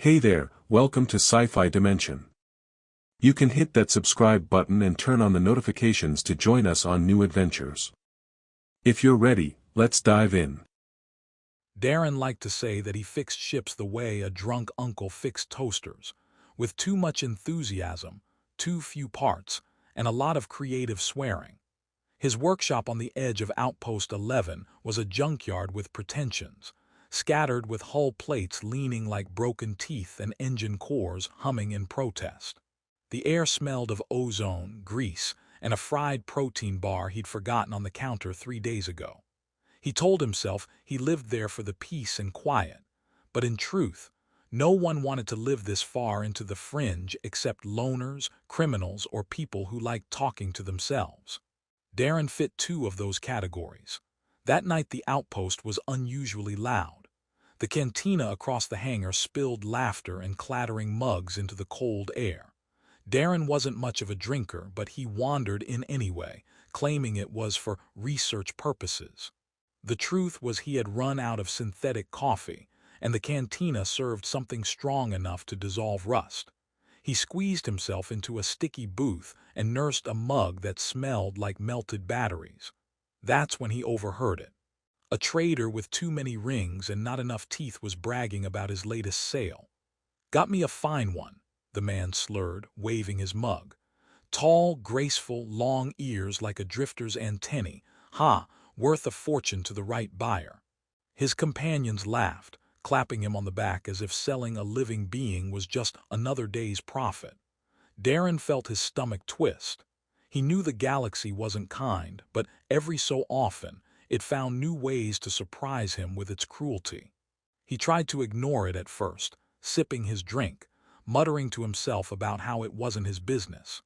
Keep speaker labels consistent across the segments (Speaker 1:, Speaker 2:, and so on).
Speaker 1: Hey there, welcome to Sci-Fi Dimension. You can hit that subscribe button and turn on the notifications to join us on new adventures. If you're ready, let's dive in.
Speaker 2: Darren liked to say that he fixed ships the way a drunk uncle fixed toasters, with too much enthusiasm, too few parts, and a lot of creative swearing. His workshop on the edge of Outpost 11 was a junkyard with pretensions, scattered with hull plates leaning like broken teeth and engine cores humming in protest. The air smelled of ozone, grease, and a fried protein bar he'd forgotten on the counter 3 days ago. He told himself he lived there for the peace and quiet, but in truth, no one wanted to live this far into the fringe except loners, criminals, or people who liked talking to themselves. Darren fit 2 of those categories. That night the outpost was unusually loud. The cantina across the hangar spilled laughter and clattering mugs into the cold air. Darren wasn't much of a drinker, but he wandered in anyway, claiming it was for research purposes. The truth was he had run out of synthetic coffee, and the cantina served something strong enough to dissolve rust. He squeezed himself into a sticky booth and nursed a mug that smelled like melted batteries. That's when he overheard it. A trader with too many rings and not enough teeth was bragging about his latest sale. "Got me a fine one," the man slurred, waving his mug. "Tall, graceful, long ears like a drifter's antennae. Ha! Worth a fortune to the right buyer." His companions laughed, clapping him on the back as if selling a living being was just another day's profit. Darren felt his stomach twist. He knew the galaxy wasn't kind, but every so often it found new ways to surprise him with its cruelty. He tried to ignore it at first, sipping his drink, muttering to himself about how it wasn't his business.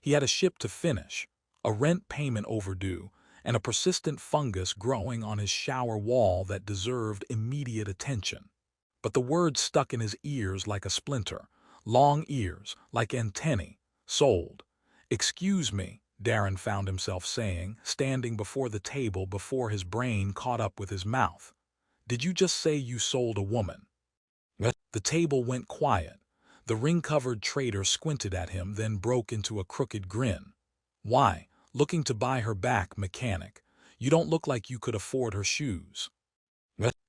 Speaker 2: He had a ship to finish, a rent payment overdue, and a persistent fungus growing on his shower wall that deserved immediate attention. But the words stuck in his ears like a splinter, long ears, like antennae, sold. "Excuse me," Darren found himself saying, standing before the table before his brain caught up with his mouth. "Did you just say you sold a woman?" The table went quiet. The ring-covered trader squinted at him, then broke into a crooked grin. "Why, looking to buy her back, mechanic. You don't look like you could afford her shoes."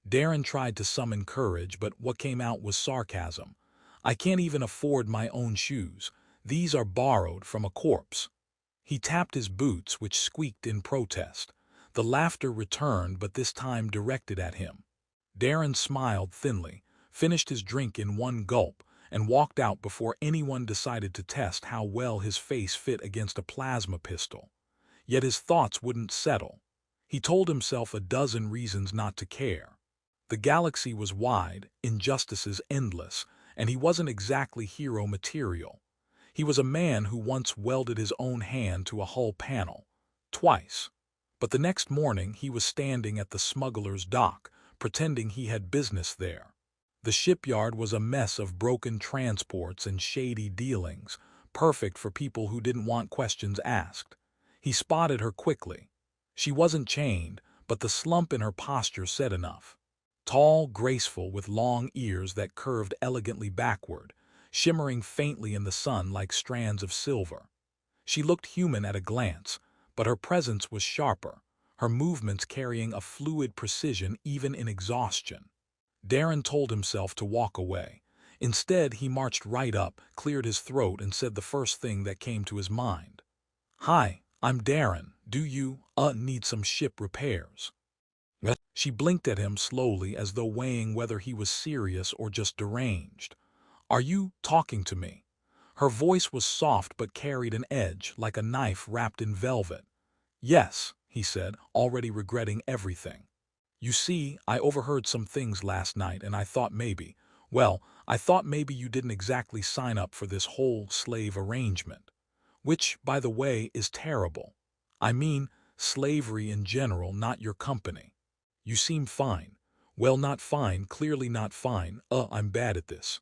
Speaker 2: Darren tried to summon courage, but what came out was sarcasm. "I can't even afford my own shoes. These are borrowed from a corpse." He tapped his boots, which squeaked in protest. The laughter returned, but this time directed at him. Darren smiled thinly, finished his drink in one gulp, and walked out before anyone decided to test how well his face fit against a plasma pistol. Yet his thoughts wouldn't settle. He told himself a dozen reasons not to care. The galaxy was wide, injustices endless, and he wasn't exactly hero material. He was a man who once welded his own hand to a hull panel. Twice. But the next morning he was standing at the smuggler's dock, pretending he had business there. The shipyard was a mess of broken transports and shady dealings, perfect for people who didn't want questions asked. He spotted her quickly. She wasn't chained, but the slump in her posture said enough. Tall, graceful, with long ears that curved elegantly backward, shimmering faintly in the sun like strands of silver. She looked human at a glance, but her presence was sharper, her movements carrying a fluid precision even in exhaustion. Darren told himself to walk away. Instead, he marched right up, cleared his throat, and said the first thing that came to his mind. "Hi, I'm Darren. Do you, need some ship repairs?" She blinked at him slowly as though weighing whether he was serious or just deranged. "Are you talking to me?" Her voice was soft but carried an edge, like a knife wrapped in velvet. "Yes," he said, already regretting everything. "You see, I overheard some things last night and I thought maybe you didn't exactly sign up for this whole slave arrangement. Which, by the way, is terrible. I mean, slavery in general, not your company. You seem fine." "Well, not fine, clearly not fine. I'm bad at this."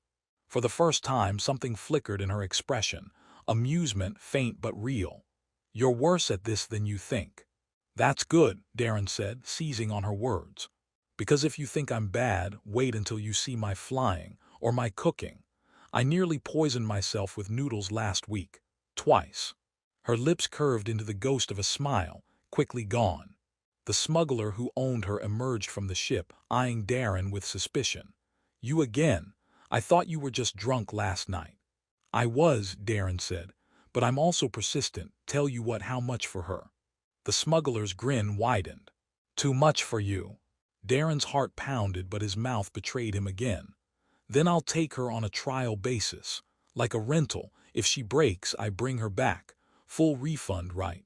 Speaker 2: For the first time, something flickered in her expression, amusement, faint but real. "You're worse at this than you think." "That's good," Darren said, seizing on her words. "Because if you think I'm bad, wait until you see my flying, Or my cooking? I nearly poisoned myself with noodles last week. Twice. Her lips curved into the ghost of a smile, quickly gone. The smuggler who owned her emerged from the ship, eyeing Darren with suspicion. You again? I thought you were just drunk last night. I was, Darren said, but I'm also persistent. Tell you what, how much for her? The smuggler's grin widened. Too much for you. Darren's heart pounded, but his mouth betrayed him again. Then I'll take her on a trial basis. Like a rental. If she breaks, I bring her back. Full refund, right?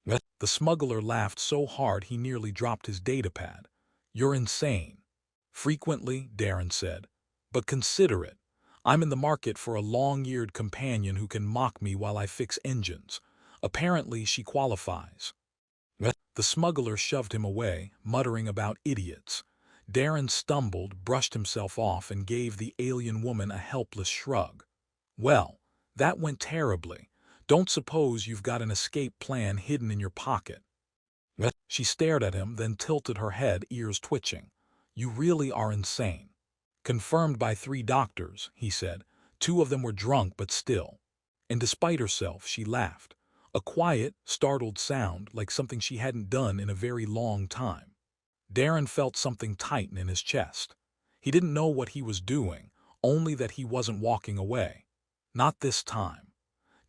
Speaker 2: The smuggler laughed so hard he nearly dropped his datapad. You're insane. Frequently, Darren said. But consider it. I'm in the market for a long-eared companion who can mock me while I fix engines. Apparently, she qualifies. The smuggler shoved him away, muttering about idiots. Darren stumbled, brushed himself off, and gave the alien woman a helpless shrug. Well, that went terribly. Don't suppose you've got an escape plan hidden in your pocket. She stared at him, then tilted her head, ears twitching. You really are insane. Confirmed by 3 doctors, he said. 2 of them were drunk, but still. And despite herself, she laughed. A quiet, startled sound, like something she hadn't done in a very long time. Darren felt something tighten in his chest. He didn't know what he was doing, only that he wasn't walking away. Not this time.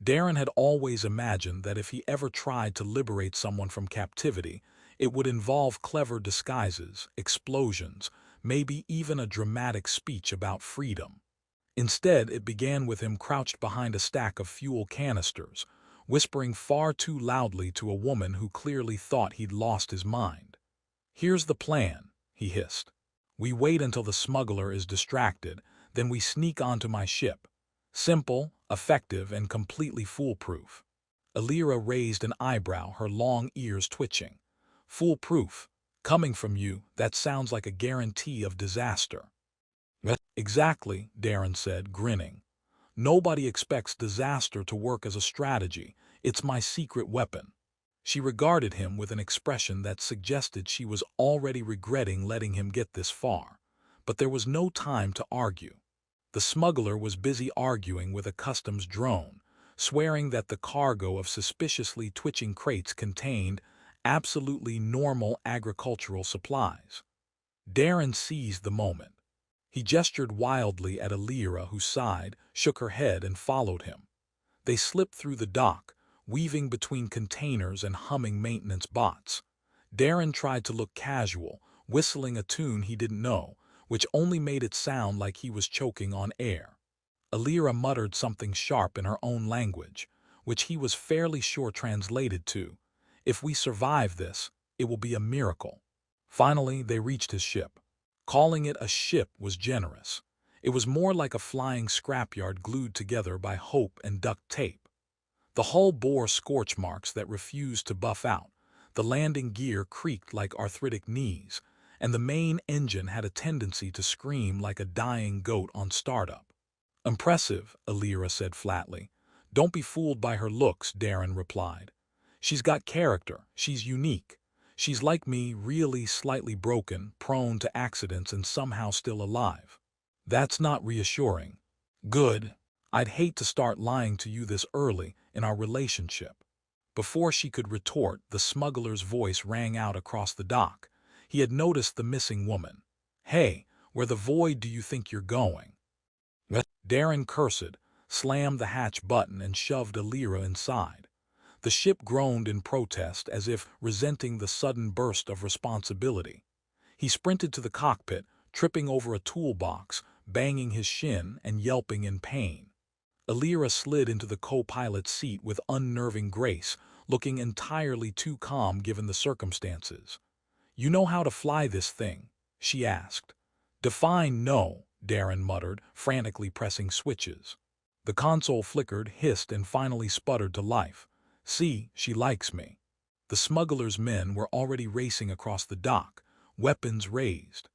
Speaker 2: Darren had always imagined that if he ever tried to liberate someone from captivity, it would involve clever disguises, explosions, maybe even a dramatic speech about freedom. Instead, it began with him crouched behind a stack of fuel canisters, whispering far too loudly to a woman who clearly thought he'd lost his mind. Here's the plan, he hissed. We wait until the smuggler is distracted, then we sneak onto my ship. Simple, effective, and completely foolproof. Alira raised an eyebrow, her long ears twitching. Foolproof? Coming from you, that sounds like a guarantee of disaster. Exactly, Darren said, grinning. Nobody expects disaster to work as a strategy. It's my secret weapon. She regarded him with an expression that suggested she was already regretting letting him get this far. But there was no time to argue. The smuggler was busy arguing with a customs drone, swearing that the cargo of suspiciously twitching crates contained absolutely normal agricultural supplies. Darren seized the moment. He gestured wildly at Alira, who sighed, shook her head, and followed him. They slipped through the dock, weaving between containers and humming maintenance bots. Darren tried to look casual, whistling a tune he didn't know, which only made it sound like he was choking on air. Alira muttered something sharp in her own language, which he was fairly sure translated to, "If we survive this, it will be a miracle." Finally, they reached his ship. Calling it a ship was generous. It was more like a flying scrapyard glued together by hope and duct tape. The hull bore scorch marks that refused to buff out, the landing gear creaked like arthritic knees, and the main engine had a tendency to scream like a dying goat on startup. Impressive, Alira said flatly. Don't be fooled by her looks, Darren replied. She's got character, she's unique. She's like me, really slightly broken, prone to accidents, and somehow still alive. That's not reassuring. Good. I'd hate to start lying to you this early in our relationship. Before she could retort, the smuggler's voice rang out across the dock. He had noticed the missing woman. Hey, where the void do you think you're going? Darren cursed, slammed the hatch button, and shoved Alira inside. The ship groaned in protest, as if resenting the sudden burst of responsibility. He sprinted to the cockpit, tripping over a toolbox, banging his shin and yelping in pain. Alira slid into the co-pilot's seat with unnerving grace, looking entirely too calm given the circumstances. You know how to fly this thing? She asked. Define no, Darren muttered, frantically pressing switches. The console flickered, hissed, and finally sputtered to life. See, she likes me. The smuggler's men were already racing across the dock, weapons raised.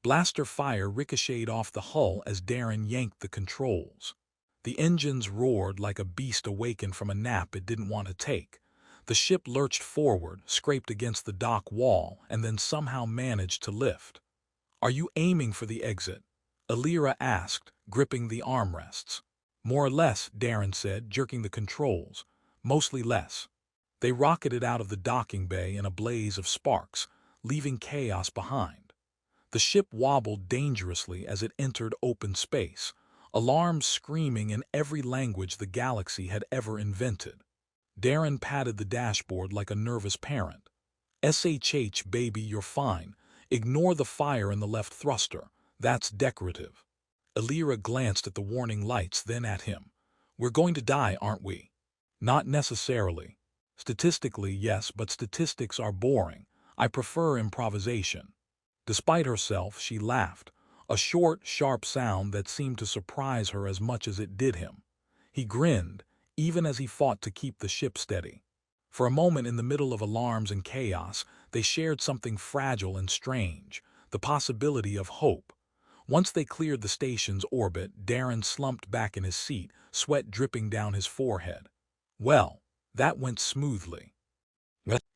Speaker 2: Blaster fire ricocheted off the hull as Darren yanked the controls. The engines roared like a beast awakened from a nap it didn't want to take. The ship lurched forward, scraped against the dock wall, and then somehow managed to lift. Are you aiming for the exit? Alira asked, gripping the armrests. "More or less," Darren said, jerking the controls. "Mostly less." They rocketed out of the docking bay in a blaze of sparks, leaving chaos behind. The ship wobbled dangerously as it entered open space, alarms screaming in every language the galaxy had ever invented. Darren patted the dashboard like a nervous parent. "SHH, baby, you're fine. Ignore the fire in the left thruster. That's decorative." Alira glanced at the warning lights, then at him. "We're going to die, aren't we?" "Not necessarily. Statistically, yes, but statistics are boring. I prefer improvisation." Despite herself, she laughed, a short, sharp sound that seemed to surprise her as much as it did him. He grinned, even as he fought to keep the ship steady. For a moment, in the middle of alarms and chaos, they shared something fragile and strange, the possibility of hope. Once they cleared the station's orbit, Darren slumped back in his seat, sweat dripping down his forehead. "Well, that went smoothly."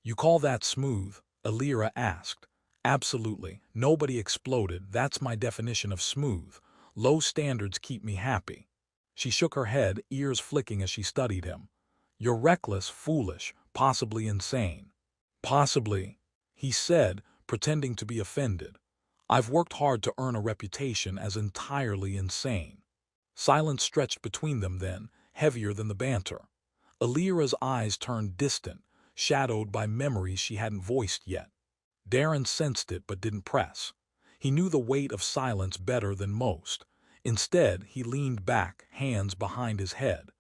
Speaker 2: "You call that smooth?" Alira asked. "Absolutely. Nobody exploded. That's my definition of smooth. Low standards keep me happy." She shook her head, ears flicking as she studied him. "You're reckless, foolish, possibly insane." "Possibly," he said, pretending to be offended. "I've worked hard to earn a reputation as entirely insane." Silence stretched between them then, heavier than the banter. Alira's eyes turned distant, shadowed by memories she hadn't voiced yet. Darren sensed it but didn't press. He knew the weight of silence better than most. Instead, he leaned back, hands behind his head.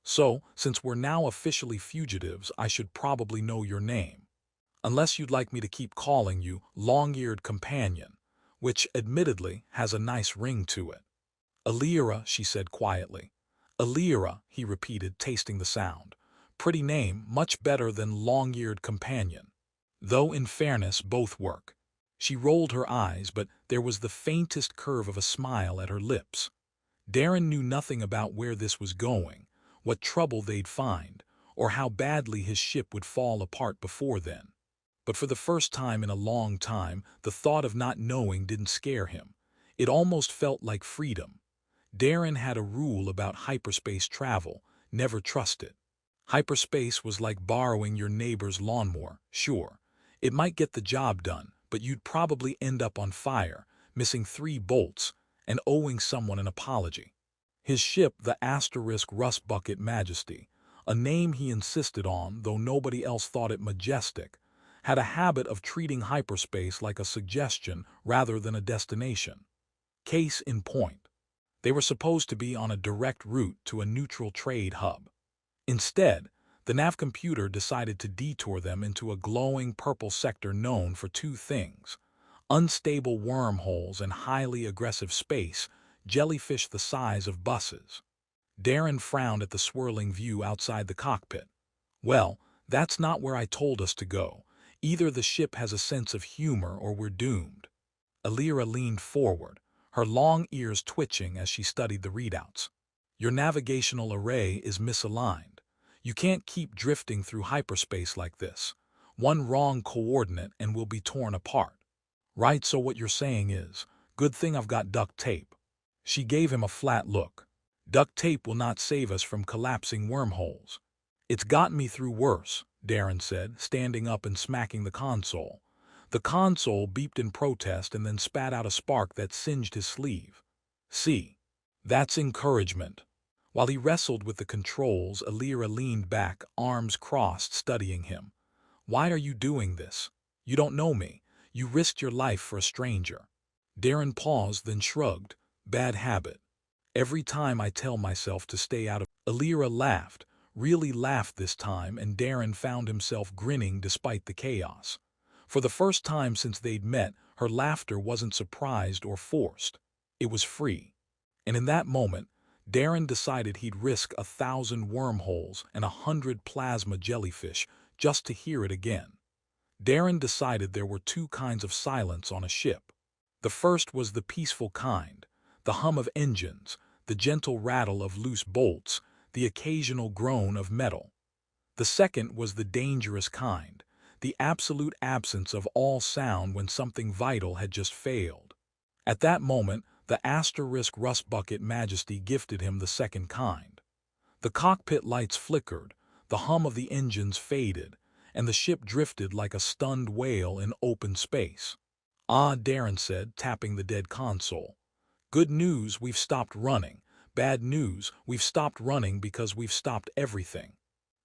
Speaker 2: "So, since we're now officially fugitives, I should probably know your name. Unless you'd like me to keep calling you Long-Eared Companion, which, admittedly, has a nice ring to it." "Alira," she said quietly. "Alira," he repeated, tasting the sound. "Pretty name, much better than Long-Eared Companion. Though, in fairness, both work." She rolled her eyes, but there was the faintest curve of a smile at her lips. Darren knew nothing about where this was going, what trouble they'd find, or how badly his ship would fall apart before then. But for the first time in a long time, the thought of not knowing didn't scare him. It almost felt like freedom. Darren had a rule about hyperspace travel: never trust it. Hyperspace was like borrowing your neighbor's lawnmower. Sure, it might get the job done, but you'd probably end up on fire, missing 3 bolts, and owing someone an apology. His ship, the Asterisk Rust Bucket Majesty, a name he insisted on, though nobody else thought it majestic, had a habit of treating hyperspace like a suggestion rather than a destination. Case in point. They were supposed to be on a direct route to a neutral trade hub. Instead, the nav computer decided to detour them into a glowing purple sector known for 2 things: unstable wormholes and highly aggressive space, jellyfish the size of buses. Darren frowned at the swirling view outside the cockpit. "Well, that's not where I told us to go. Either the ship has a sense of humor or we're doomed." Alira leaned forward, her long ears twitching as she studied the readouts. "Your navigational array is misaligned. You can't keep drifting through hyperspace like this. One wrong coordinate and we'll be torn apart." "Right, so what you're saying is, good thing I've got duct tape." She gave him a flat look. "Duct tape will not save us from collapsing wormholes." "It's gotten me through worse," Darren said, standing up and smacking the console. The console beeped in protest and then spat out a spark that singed his sleeve. "See? That's encouragement." While he wrestled with the controls, Alira leaned back, arms crossed, studying him. "Why are you doing this? You don't know me. You risked your life for a stranger." Darren paused, then shrugged. "Bad habit. Every time I tell myself to stay out of—" Alira laughed, really laughed this time, and Darren found himself grinning despite the chaos. For the first time since they'd met, her laughter wasn't surprised or forced. It was free. And in that moment, Darren decided he'd risk 1,000 wormholes and 100 plasma jellyfish just to hear it again. Darren decided there were 2 kinds of silence on a ship. The first was the peaceful kind, the hum of engines, the gentle rattle of loose bolts, the occasional groan of metal. The second was the dangerous kind, the absolute absence of all sound when something vital had just failed. At that moment, The asterisk rust bucket majesty gifted him the second kind. The cockpit lights flickered, the hum of the engines faded, and the ship drifted like a stunned whale in open space. "Ah," Darren said, tapping the dead console. "Good news, we've stopped running. Bad news, we've stopped running because we've stopped everything."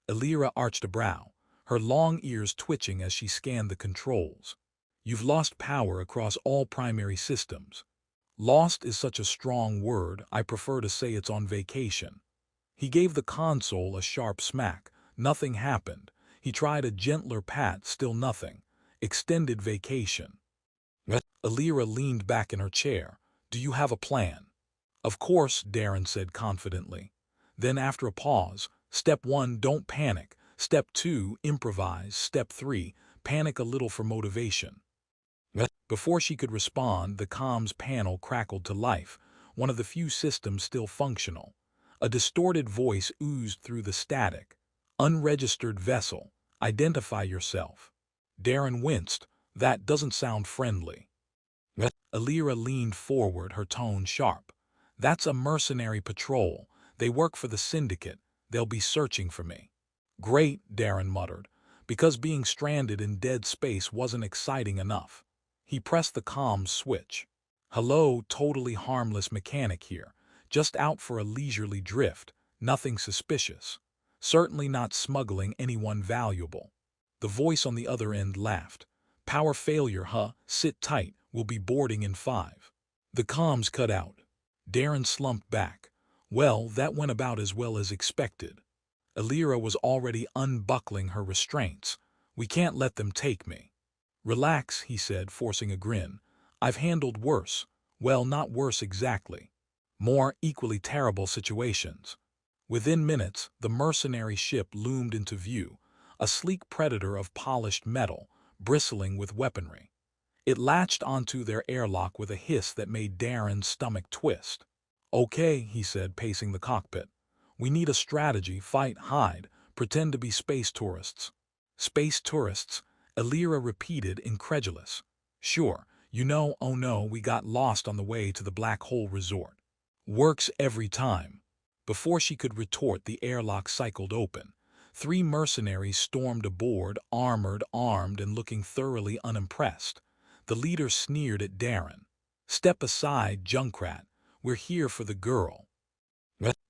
Speaker 2: Elira arched a brow, her long ears twitching as she scanned the controls. "You've lost power across all primary systems." "Lost is such a strong word, I prefer to say it's on vacation." He gave the console a sharp smack. Nothing happened. He tried a gentler pat, still nothing. Extended vacation. Elira leaned back in her chair. "Do you have a plan?" "Of course," Darren said confidently. Then after a pause, "Step 1, don't panic. Step 2, improvise. Step 3, panic a little for motivation." Before she could respond, the comms panel crackled to life, one of the few systems still functional. A distorted voice oozed through the static. "Unregistered vessel. Identify yourself." Darren winced. "That doesn't sound friendly." Elira leaned forward, her tone sharp. "That's a mercenary patrol. They work for the Syndicate. They'll be searching for me." "Great," Darren muttered, because being stranded in dead space wasn't exciting enough. He pressed the comms switch. "Hello, totally harmless mechanic here. Just out for a leisurely drift. Nothing suspicious. Certainly not smuggling anyone valuable." The voice on the other end laughed. "Power failure, huh? Sit tight. We'll be boarding in 5. The comms cut out. Darren slumped back. Well, that went about as well as expected. Elira was already unbuckling her restraints. "We can't let them take me." "Relax," he said, forcing a grin. "I've handled worse. Well, not worse exactly. More equally terrible situations." Within minutes, the mercenary ship loomed into view, a sleek predator of polished metal, bristling with weaponry. It latched onto their airlock with a hiss that made Darren's stomach twist. "Okay," he said, pacing the cockpit. "We need a strategy, fight, hide, pretend to be space tourists." "Space tourists?" Elira repeated, incredulous. "Sure, oh no, we got lost on the way to the Black Hole Resort." "Works every time." Before she could retort, the airlock cycled open. 3 mercenaries stormed aboard, armored, armed, and looking thoroughly unimpressed. The leader sneered at Darren. "Step aside, Junkrat. We're here for the girl."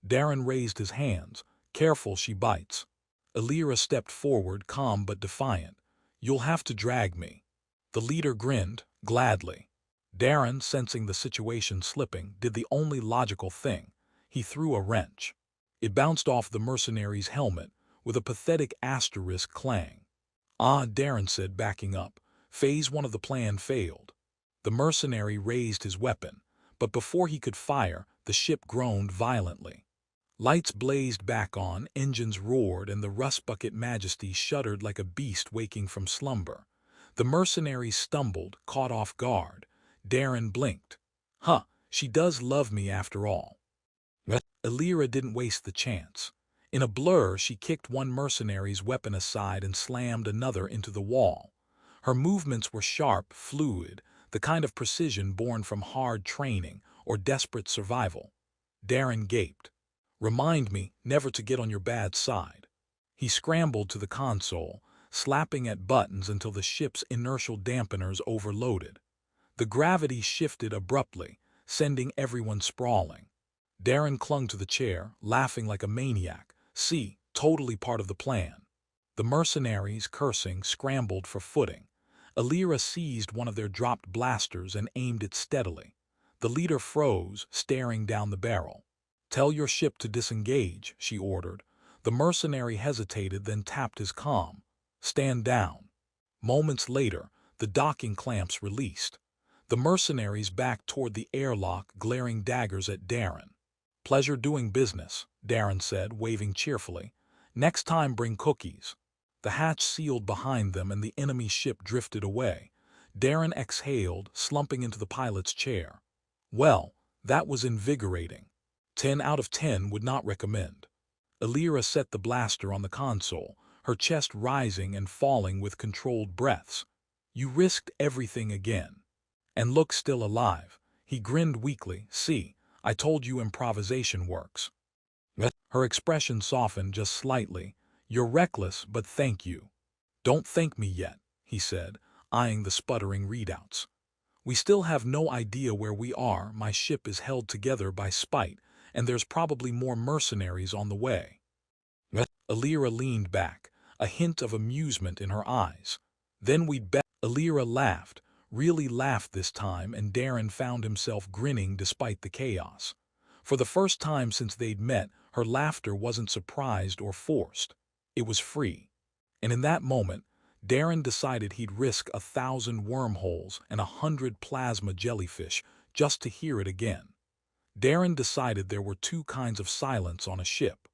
Speaker 2: Darren raised his hands. "Careful, she bites." Elira stepped forward, calm but defiant. "You'll have to drag me." The leader grinned. "Gladly." Darren, sensing the situation slipping, did the only logical thing. He threw a wrench. It bounced off the mercenary's helmet, with a pathetic asterisk clang. "Ah," Darren said, backing up. "Phase 1 of the plan failed." The mercenary raised his weapon, but before he could fire, the ship groaned violently. Lights blazed back on, engines roared, and the rust bucket majesty shuddered like a beast waking from slumber. The mercenaries stumbled, caught off guard. Darren blinked. "Huh, she does love me after all." Elira didn't waste the chance. In a blur, she kicked one mercenary's weapon aside and slammed another into the wall. Her movements were sharp, fluid, the kind of precision born from hard training or desperate survival. Darren gaped. "Remind me never to get on your bad side." He scrambled to the console, slapping at buttons until the ship's inertial dampeners overloaded. The gravity shifted abruptly, sending everyone sprawling. Darren clung to the chair, laughing like a maniac. "See, totally part of the plan." The mercenaries, cursing, scrambled for footing. Elira seized one of their dropped blasters and aimed it steadily. The leader froze, staring down the barrel. "Tell your ship to disengage," she ordered. The mercenary hesitated, then tapped his comm. "Stand down." Moments later, the docking clamps released. The mercenaries backed toward the airlock, glaring daggers at Darren. "Pleasure doing business," Darren said, waving cheerfully. "Next time bring cookies." The hatch sealed behind them and the enemy ship drifted away. Darren exhaled, slumping into the pilot's chair. Well, that was invigorating. 10 out of 10 would not recommend. Elira set the blaster on the console, her chest rising and falling with controlled breaths. "You risked everything again. And look still alive." He grinned weakly. See, I told you improvisation works. Her expression softened just slightly. You're reckless, but thank you. Don't thank me yet, he said, eyeing the sputtering readouts. We still have no idea where we are. My ship is held together by spite, and there's probably more mercenaries on the way. Alira leaned back, a hint of amusement in her eyes. Then we'd bet. Alira laughed, really laughed this time, and Darren found himself grinning despite the chaos. For the first time since they'd met, her laughter wasn't surprised or forced. It was free. And in that moment, Darren decided he'd risk 1,000 wormholes and 100 plasma jellyfish just to hear it again. Darren decided there were two kinds of silence on a ship.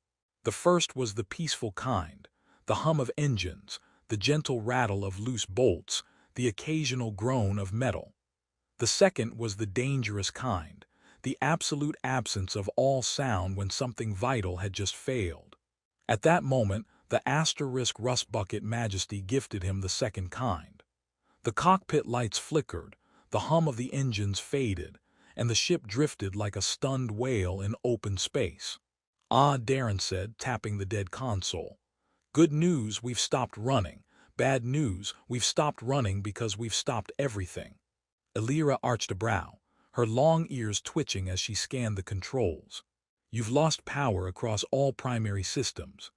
Speaker 2: The first was the peaceful kind, the hum of engines, the gentle rattle of loose bolts, the occasional groan of metal. The second was the dangerous kind, the absolute absence of all sound when something vital had just failed. At that moment, the asterisk rust bucket majesty gifted him the second kind. The cockpit lights flickered, the hum of the engines faded, and the ship drifted like a stunned whale in open space. Ah, Darren said, tapping the dead console. Good news, we've stopped running. Bad news, we've stopped running because we've stopped everything. Alira arched a brow, her long ears twitching as she scanned the controls. You've lost power across all primary systems.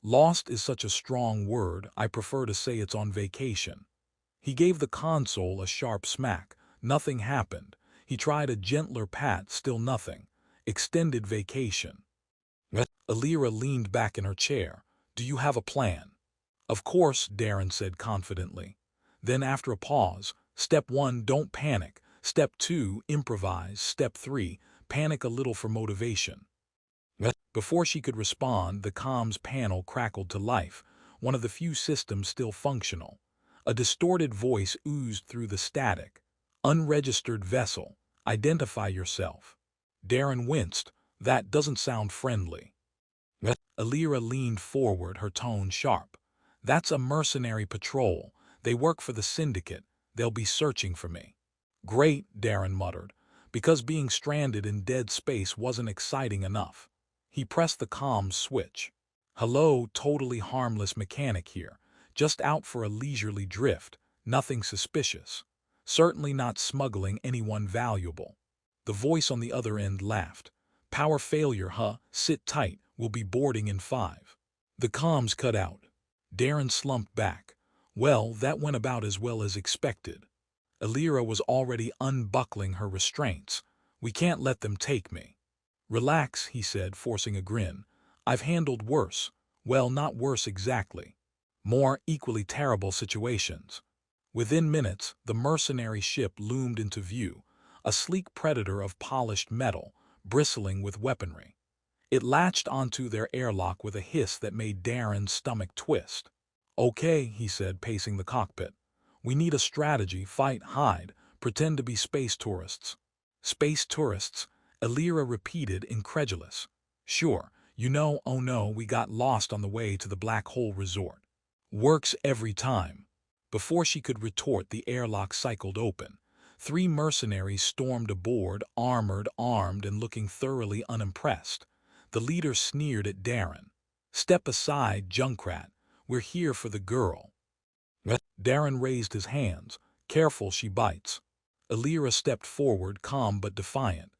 Speaker 2: Lost is such a strong word, I prefer to say it's on vacation. He gave the console a sharp smack. Nothing happened. He tried a gentler pat, still nothing. Extended vacation. Alira leaned back in her chair. Do you have a plan? Of course, Darren said confidently. Then after a pause, Step 1, don't panic. Step 2, improvise. Step 3, panic a little for motivation. Before she could respond, the comms panel crackled to life, one of the few systems still functional. A distorted voice oozed through the static. Unregistered vessel. Identify yourself. Darren winced. That doesn't sound friendly. Alira leaned forward, her tone sharp. That's a mercenary patrol. They work for the Syndicate. They'll be searching for me. Great, Darren muttered, because being stranded in dead space wasn't exciting enough. He pressed the comms switch. Hello, totally harmless mechanic here. Just out for a leisurely drift. Nothing suspicious. Certainly not smuggling anyone valuable. The voice on the other end laughed. Power failure, huh? Sit tight. We'll be boarding in 5. The comms cut out. Darren slumped back. Well, that went about as well as expected. Alira was already unbuckling her restraints. We can't let them take me. Relax, he said, forcing a grin. I've handled worse. Well, not worse exactly. More equally terrible situations. Within minutes, the mercenary ship loomed into view, a sleek predator of polished metal, bristling with weaponry. It latched onto their airlock with a hiss that made Darren's stomach twist. Okay, he said, pacing the cockpit. We need a strategy, fight, hide, pretend to be space tourists. Space tourists? Alira repeated, incredulous. Sure, oh no, we got lost on the way to the Black Hole Resort. Works every time. Before she could retort, the airlock cycled open. 3 mercenaries stormed aboard, armored, armed, and looking thoroughly unimpressed. The leader sneered at Darren. Step aside, Junkrat. We're here for the girl. Darren raised his hands. Careful, she bites. Alira stepped forward, calm but defiant.